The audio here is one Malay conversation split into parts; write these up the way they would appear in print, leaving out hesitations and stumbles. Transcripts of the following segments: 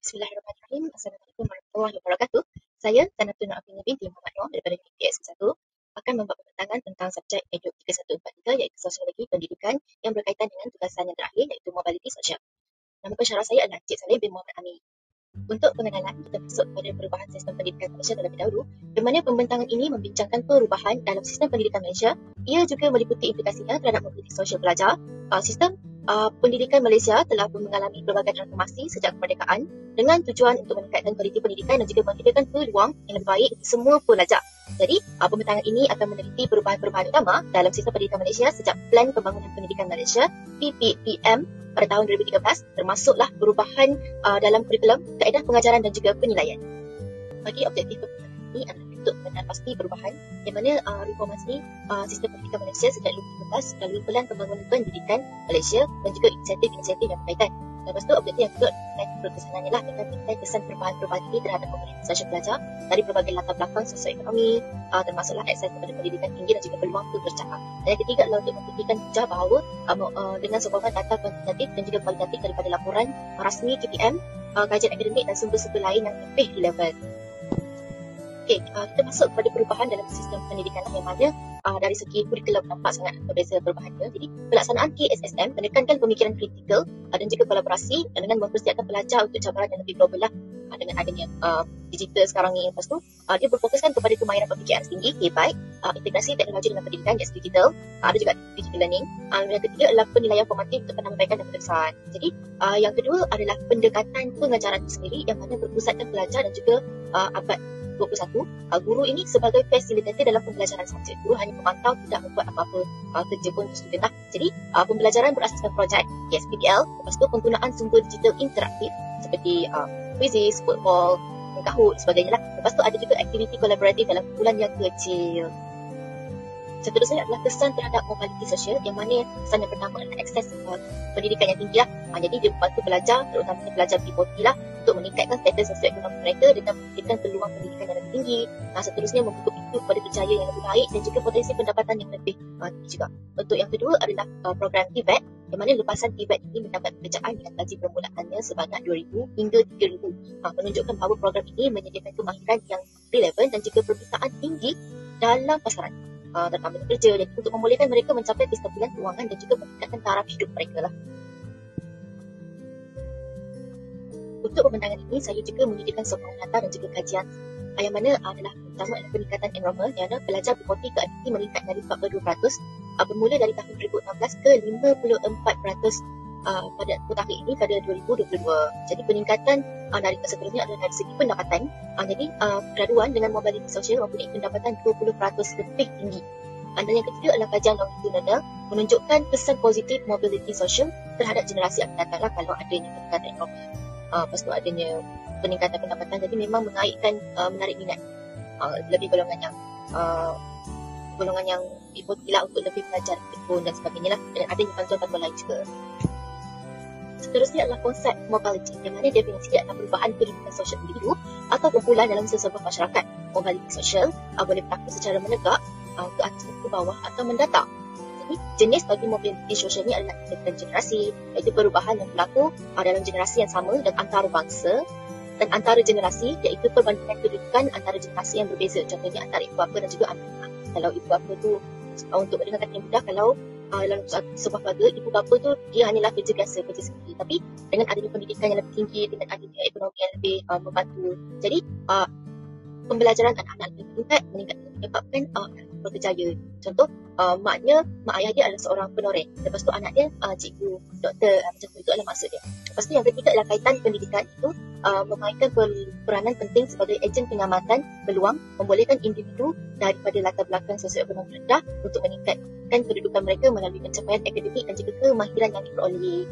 Bismillahirrahmanirrahim. Assalamualaikum warahmatullahi wabarakatuh. Saya Sanatun Afina binti Muhammad Noor daripada PPS1 akan membuat pembincangan tentang subjek Eduk 3143 iaitu Sosiologi Pendidikan yang berkaitan dengan tugasan yang terakhir iaitu Mobiliti Sosial. Nama pensyarah saya adalah Encik Saleh bin Muhammad Amin. Untuk pengenalan, kita masuk kepada perubahan sistem pendidikan Malaysia terlebih dahulu, di mana pembentangan ini membincangkan perubahan dalam sistem pendidikan Malaysia. Ia juga meliputi implikasinya terhadap mobiliti sosial pelajar. Sistem pendidikan Malaysia telah mengalami pelbagai transformasi sejak kemerdekaan dengan tujuan untuk meningkatkan kualiti pendidikan dan juga menyediakan peluang yang lebih baik untuk semua pelajar. Jadi, pembentangan ini akan meneliti perubahan-perubahan utama dalam sistem pendidikan Malaysia sejak Plan Pembangunan Pendidikan Malaysia (PPPM) pada tahun 2013, termasuklah perubahan dalam kurikulum, kaedah pengajaran dan juga penilaian. Bagi objektif pembentangan ini adalah untuk mengenal pasti perubahan yang mana reformasi sistem pendidikan Malaysia sejak 2013 melalui Pelan Pembangunan Pendidikan Malaysia dan juga inisiatif-inisiatif yang berkaitan. Lepas tu, objektif yang kedua adalah berkesanannya lah dengan menilai kesan perubahan-perubahan ini terhadap mobiliti sosial pelajar dari berbagai latar belakang sosioekonomi, termasuklah akses kepada pendidikan tinggi dan juga peluang pekerjaan. Dan yang ketiga adalah untuk membuktikan hujah bahawa dengan sokongan data kuantitatif dan juga kualitatif daripada laporan rasmi KPM, kajian akademik dan sumber-sumber lain yang lebih relevan. Okey, kita masuk kepada perubahan dalam sistem pendidikan yang mana dari segi kurikulum nampak sangat berbeza perubahannya. Jadi, pelaksanaan KSSM menekankan pemikiran kritikal dan juga kolaborasi dengan mempersiapkan pelajar untuk cabaran yang lebih global lah dengan adanya digital sekarang ni. Lepas tu, dia berfokuskan kepada kemahiran pemikiran tinggi, baik integrasi teknologi dalam pendidikan, iaitu digital, ada juga digital learning. Yang ketiga adalah penilaian formatif untuk penambahbaikan dan penerusan. Jadi, yang kedua adalah pendekatan pengajaran sendiri yang mana berpusatkan pelajar dan juga abad 21, guru ini sebagai fasilitator dalam pembelajaran subjek. Guru hanya memantau, tidak membuat apa-apa kerja pun untuk student lah. Jadi, pembelajaran berasaskan projek, PBL. Lepas tu, penggunaan sumber digital interaktif seperti quizzes, football, Kahoot, sebagainya lah. Lepas tu, ada juga aktiviti kolaboratif dalam kumpulan yang kecil. Seterusnya adalah kesan terhadap mobiliti sosial yang mana kesan yang pertama adalah akses pendidikan yang tinggi lah. Jadi dia membantu pelajar, terutamanya pelajar B40 lah, untuk meningkatkan status sosioekonomi mereka dengan memberikan peluang pendidikan yang lebih tinggi. Seterusnya membuka pintu kepada berjaya yang lebih baik dan juga potensi pendapatan yang lebih tinggi juga. Untuk yang kedua adalah program TVET, yang mana lepasan TVET ini mendapat pekerjaan dengan gaji permulaannya sebanyak 2,000 hingga 3,000. Menunjukkan bahawa program ini menyediakan kemahiran yang relevan dan juga permintaan tinggi dalam pasaran terutama kerja, jadi untuk membolehkan mereka mencapai kestabilan kewangan dan juga meningkatkan taraf hidup mereka lah. Untuk pembentangan ini, saya juga menyediakan sokongan data dan juga kajian yang mana adalah pertama adalah peningkatan enrollment, yang mana pelajar berkualiti ke IPT meningkat dari 42% bermula dari tahun 2016 ke 54% pada mutakhir ini pada 2022. Jadi peningkatan dari seterusnya adalah dari segi pendapatan. Jadi graduan dengan mobiliti sosial mempunyai pendapatan 20% lebih tinggi. Dan yang ketiga adalah kajian longitudinal menunjukkan kesan positif mobiliti sosial terhadap generasi akan datang lah kalau adanya peningkatan enrollment. Lepas tu adanya peningkatan pendapatan, jadi memang menarik minat lebih golongan yang dipotilah untuk lebih belajar tekun dan sebagainya lah, dan adanya bantuan-bantuan lain juga. Seterusnya adalah konsep mobility, yang mana definisi adalah perubahan kehidupan sosial individu atau kumpulan dalam sesebuah masyarakat. Mobility sosial boleh berlaku secara menegak, ke atas, ke bawah atau mendatar. Jadi, jenis bagi mobility sosial ini adalah kehidupan generasi, iaitu perubahan yang berlaku dalam generasi yang sama dan antara bangsa, dan antara generasi, iaitu perbandingan kedudukan antara generasi yang berbeza. Contohnya antara ibu bapa dan juga anak-anak. Kalau ibu bapa tu, untuk mendengarkan yang mudah, kalau dalam sebuah keluarga, ibu bapa tu dia hanyalah kerja biasa, kerja sendiri. Tapi dengan adanya pendidikan yang lebih tinggi, dengan adanya ekonomi yang lebih membantu, jadi pembelajaran anak-anak lebih menyebabkan berkejaya. Contoh, mak ayah dia adalah seorang penoreh. Lepas tu anak dia cikgu, doktor, macam tu, itu adalah maksud dia. Lepas tu yang ketiga adalah kaitan pendidikan itu memainkan peranan penting sebagai ejen pengamatan peluang, membolehkan individu daripada latar belakang sosioekonomi rendah untuk meningkatkan kedudukan mereka melalui pencapaian akademik dan juga kemahiran yang diperoleh.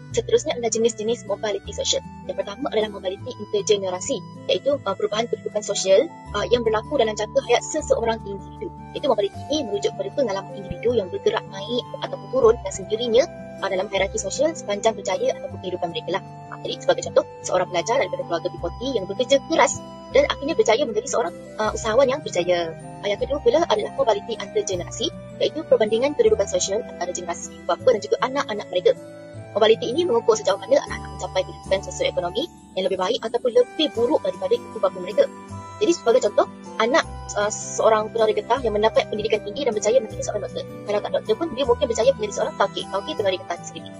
Seterusnya adalah jenis-jenis mobiliti sosial. Yang pertama adalah mobiliti intergenerasi, iaitu perubahan kedudukan sosial yang berlaku dalam jangka hayat seseorang individu. Itu mobiliti ini merujuk kepada pengalaman individu yang bergerak naik ataupun turun dengan sendirinya dalam hierarki sosial sepanjang berjaya ataupun kehidupan mereka lah. Jadi sebagai contoh, seorang pelajar daripada keluarga B40 yang bekerja keras dan akhirnya berjaya menjadi seorang usahawan yang berjaya. Yang kedua pula adalah mobiliti antargenerasi, iaitu perbandingan kedudukan sosial antara generasi ibu bapa dan juga anak-anak mereka. Mobility ini mengukur sejauh mana anak-anak mencapai kedudukan sosioekonomi yang lebih baik ataupun lebih buruk daripada ibu bapa mereka. Jadi sebagai contoh, anak seorang penari getah yang mendapat pendidikan tinggi dan berjaya menjadi seorang doktor. Kalau tak doktor pun, dia mungkin berjaya menjadi seorang tauqi penari getah sendiri.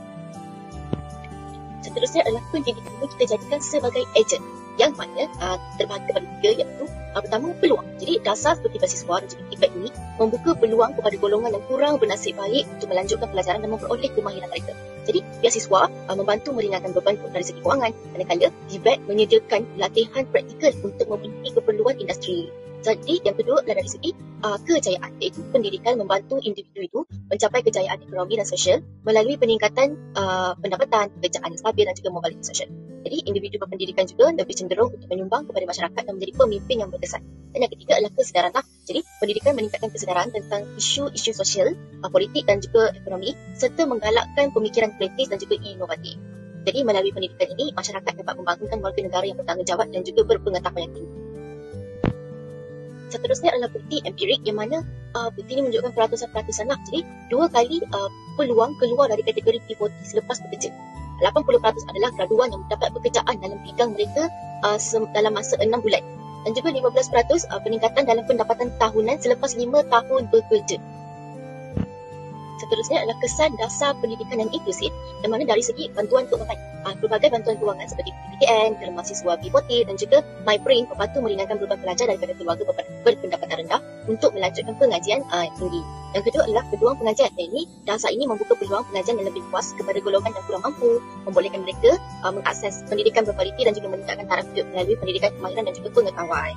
Seterusnya adalah pendidikan ini kita jadikan sebagai ejen yang mana terbahagi kepada tiga, iaitu pertama, peluang. Jadi dasar seperti beasiswa dan juga TVET ini membuka peluang kepada golongan yang kurang bernasib baik untuk melanjutkan pelajaran dan memperoleh kemahiran mereka. Jadi beasiswa membantu meringankan beban dari segi kewangan, manakala TVET menyediakan latihan praktikal untuk memenuhi keperluan industri. Jadi yang kedua adalah dari segi kejayaan, iaitu pendidikan membantu individu itu mencapai kejayaan ekonomi dan sosial melalui peningkatan pendapatan, pekerjaan yang stabil dan juga mobilitas sosial. Jadi individu berpendidikan juga lebih cenderung untuk menyumbang kepada masyarakat dan menjadi pemimpin yang berkesan. Dan yang ketiga adalah kesedaran. Jadi pendidikan meningkatkan kesedaran tentang isu-isu sosial, politik dan juga ekonomi serta menggalakkan pemikiran kritis dan juga inovatif. Jadi melalui pendidikan ini, masyarakat dapat membangunkan warga negara yang bertanggungjawab dan juga berpengetahuan yang tinggi. Seterusnya adalah bukti empirik yang mana bukti ini menunjukkan peratusan-peratusan lah. Jadi 2 kali peluang keluar dari kategori P40 selepas bekerja. 80% adalah graduan yang mendapat pekerjaan dalam bidang mereka dalam masa 6 bulan. Dan juga 15% peningkatan dalam pendapatan tahunan selepas 5 tahun bekerja. Seterusnya adalah kesan dasar pendidikan yang inklusif, yang mana dari segi bantuan keuangan. Berbagai bantuan keuangan seperti PPKM, dalam mahasiswa P40 dan juga MyBrain membantu meringankan beban pelajar daripada keluarga berpendapatan rendah untuk melanjutkan pengajian tinggi. Yang kedua adalah peluang pengajian. Dasar ini membuka peluang pengajian yang lebih luas kepada golongan yang kurang mampu, membolehkan mereka mengakses pendidikan berkualiti dan juga meningkatkan taraf hidup melalui pendidikan kemahiran dan juga pengetahuan.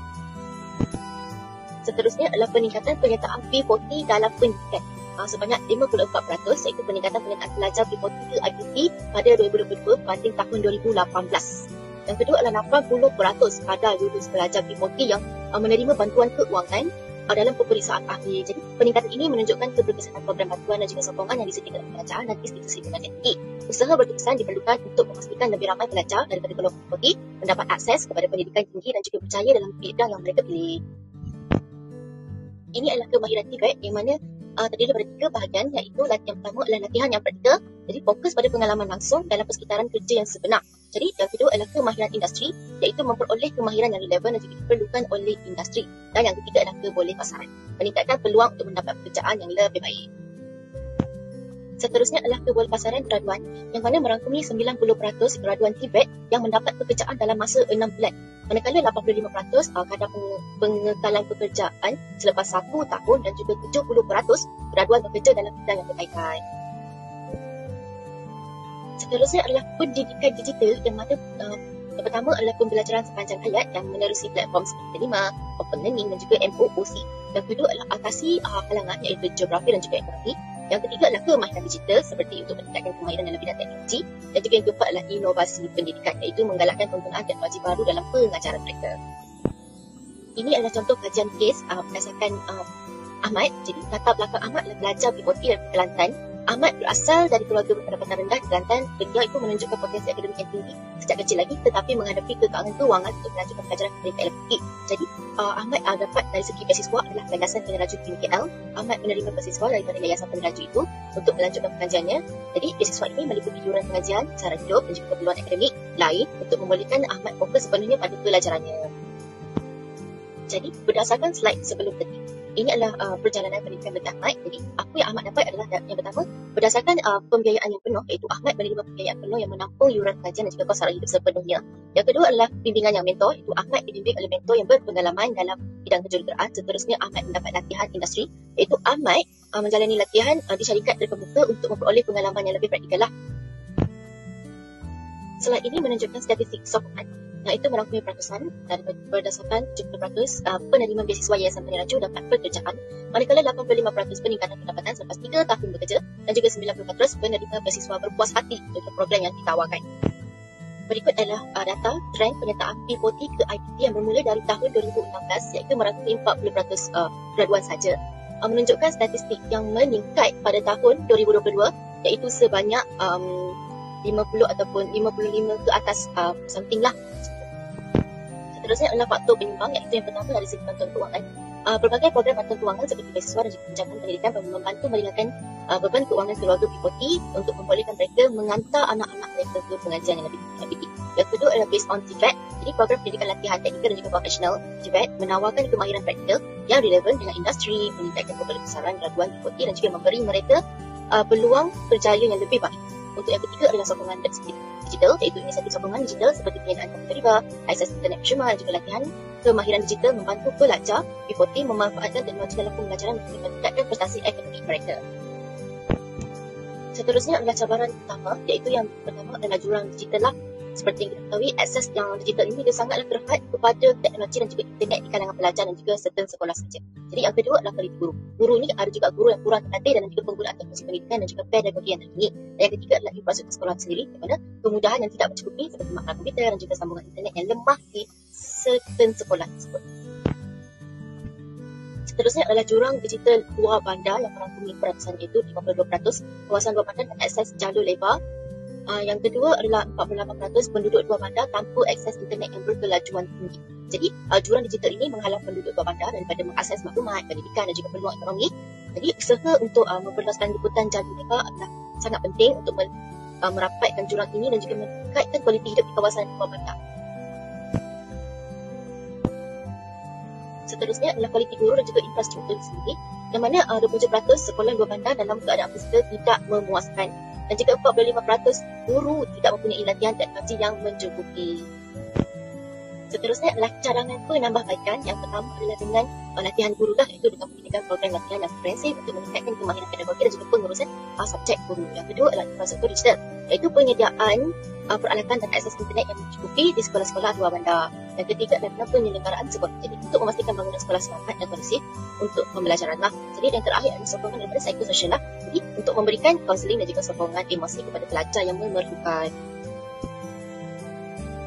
Seterusnya adalah peningkatan penyertaan P40 dalam pendidikan. Sebanyak 54%, iaitu peningkatan penyertaan pelajar P40 ke IPT pada 2022 berbanding tahun 2018. Yang kedua adalah 80% kadar lulus pelajar P40 yang menerima bantuan keuangan dalam peperiksaan akhir. Jadi peningkatan ini menunjukkan keberkesanan program bantuan dan juga sokongan yang disediakan oleh kerajaan dan institusi pengajian tinggi. Usaha berkesan diperlukan untuk memastikan lebih ramai pelajar daripada golongan P40 mendapat akses kepada pendidikan tinggi dan juga berjaya dalam bidang yang mereka pilih. Ini adalah kemahiran TVET yang mana terdiri daripada 3 bahagian, iaitu yang pertama adalah latihan yang praktikal, jadi fokus pada pengalaman langsung dalam persekitaran kerja yang sebenar. Jadi yang kedua adalah kemahiran industri, iaitu memperoleh kemahiran yang relevan dan juga diperlukan oleh industri. Dan yang ketiga adalah kebolehpasaran, meningkatkan peluang untuk mendapat pekerjaan yang lebih baik. Seterusnya adalah kebolehpasaran graduan, yang mana merangkumi 90% graduan TVET yang mendapat pekerjaan dalam masa 6 bulan. Manakala 85% kadar pengekalan pekerjaan selepas 1 tahun dan juga 70% graduan bekerja dalam bidang yang berkaitan. Seterusnya adalah pendidikan digital yang mana yang pertama adalah pembelajaran sepanjang hayat yang menerusi platform seperti 5, Open Learning dan juga MOOC. Yang kedua adalah atasi halangan iaitu geografi dan juga ekonomi. Yang ketiga adalah kemahiran digital seperti untuk meningkatkan kemahiran dalam bidang teknologi. Dan juga yang keempat adalah inovasi pendidikan, iaitu menggalakkan penggunaan teknologi baru dalam pengajaran mereka. Ini adalah contoh kajian kes berdasarkan Ahmad. Jadi latar belakang Ahmad adalah pelajar P40 dari Kelantan. Ahmad berasal dari keluarga berpendapatan rendah di Kelantan. Dia itu menunjukkan potensi akademik yang tinggi sejak kecil lagi, tetapi menghadapi kekalangan kewangan untuk melanjutkan pelajaran pendidikan LPK. Jadi Ahmad dapat dari segi beasiswa adalah Yayasan Peneraju KL. Ahmad menerima beasiswa daripada Yayasan Peneraju itu untuk melanjutkan pengajiannya. Jadi beasiswa ini meliputi iuran pengajian, cara hidup dan juga keperluan akademik lain untuk membolehkan Ahmad fokus sepenuhnya pada pelajarannya. Jadi berdasarkan slide sebelum tadi, ini adalah perjalanan pendidikan bagi Ahmad. Jadi apa yang Ahmad dapat adalah yang pertama, berdasarkan pembiayaan yang penuh, iaitu Ahmad menerima pembiayaan penuh yang menampung iuran kajian dan juga kos sara hidup sepenuhnya. Yang kedua adalah bimbingan yang mentor, iaitu Ahmad dibimbing oleh mentor yang berpengalaman dalam bidang kejuruteraan. Seterusnya Ahmad mendapat latihan industri, iaitu Ahmad menjalani latihan di syarikat terkemuka untuk memperoleh pengalaman yang lebih praktikal lah. Slide ini menunjukkan statistik sokongan, yang itu merangkumi peratusan dan berdasarkan 70% penerima beasiswa Yayasan Peneraju dapat pekerjaan, manakala 85% peningkatan pendapatan selepas 3 tahun bekerja dan juga 90% penerima beasiswa berpuas hati dengan program yang ditawarkan. Berikut adalah data trend penyertaan P40 ke IPT yang bermula dari tahun 2016, iaitu merangkumi 40% graduan saja. Menunjukkan statistik yang meningkat pada tahun 2022, iaitu sebanyak 50 ataupun 55 ke atas something lah. Seterusnya adalah faktor penyumbang, iaitu yang pertama dari segi bantuan kewangan. Berbagai program bantuan kewangan seperti beasiswa dan juga pinjaman pendidikan membantu meringankan beban keuangan keluarga P40 untuk membolehkan mereka mengantar anak-anak mereka ke pengajian yang lebih tinggi. Yang kedua adalah based on TVET. Jadi program pendidikan latihan teknikal dan juga profesional TVET menawarkan kemahiran praktikal yang relevan dengan industri, meningkatkan kebesaran graduan P40 dan juga memberi mereka peluang berjaya yang lebih baik. Untuk yang ketiga adalah sokongan digital, iaitu inisiatif sokongan digital seperti penggunaan komputer riba, akses internet optimal dan juga latihan kemahiran digital membantu pelajar P40 memanfaatkan teknologi dalam pembelajaran untuk meningkatkan prestasi akademik mereka. Seterusnya adalah cabaran utama, iaitu yang pertama adalah jurang digital lah. Seperti yang kita ketahui, akses yang digital ini dia sangatlah terhad kepada teknologi dan juga internet di kalangan pelajar dan juga certain sekolah saja. Jadi yang kedua adalah kualiti guru. Guru ini ada juga guru yang kurang terlatih dan juga penggunaan teknologi pendidikan dan juga pedagogi yang terkini. Dan yang ketiga adalah infrastruktur sekolah sendiri, di mana kemudahan yang tidak mencukupi seperti makna komputer dan juga sambungan internet yang lemah di certain sekolah tersebut. Seterusnya adalah jurang digital luar bandar yang merangkumi peratusan, iaitu 52% kawasan luar bandar dan akses jalur lebar. Yang kedua adalah 48% penduduk luar bandar tanpa akses internet yang berkelajuan tinggi. Jadi jurang digital ini menghalang penduduk luar bandar daripada mengakses maklumat, pendidikan dan juga peluang ekonomi. Jadi usaha untuk memperluaskan liputan jalur lebar adalah sangat penting untuk merapatkan jurang ini dan juga meningkatkan kualiti hidup di kawasan luar bandar. Seterusnya adalah kualiti guru dan juga infrastruktur sendiri, yang mana 27% sekolah luar bandar dalam keadaan fiskal tidak memuaskan dan juga 45% guru tidak mempunyai latihan teknologi yang mencukupi. Seterusnya adalah cadangan penambahbaikan. Yang pertama adalah dengan latihan guru dah, iaitu dengan menggunakan program latihan yang komprehensif untuk meningkatkan kemahiran pedagogi dan juga pengurusan subjek guru. Yang kedua adalah infrastruktur digital, iaitu penyediaan peralatan dan akses internet yang mencukupi di sekolah-sekolah luar bandar. Yang ketiga adalah penyelenggaraan sekolah, jadi untuk memastikan bangunan sekolah selamat dan kondusif untuk pembelajaran lah. Jadi yang terakhir adalah sokongan daripada psikososial lah, jadi untuk memberikan kaunseling dan juga sokongan emosi kepada pelajar yang memerlukan.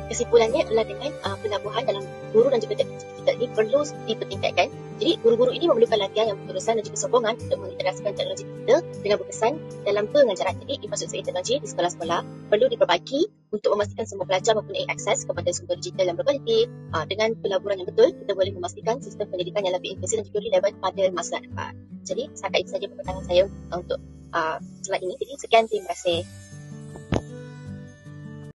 Kesimpulannya adalah dengan pelabuhan dalam guru dan juga teknologi digital ini perlu dipertingkatkan. Jadi guru-guru ini memerlukan latihan yang berterusan dan juga sokongan untuk mengintegrasikan teknologi digital dengan berkesan dalam pengajaran. Jadi infrastruktur teknologi di sekolah-sekolah perlu diperbaiki untuk memastikan semua pelajar mempunyai akses kepada sumber digital yang berkualiti. Dengan pelaburan yang betul, kita boleh memastikan sistem pendidikan yang lebih inklusif dan juga relevan pada masa depan. Jadi setakat itu saja pertanyaan saya untuk slide ini. Jadi sekian, terima kasih.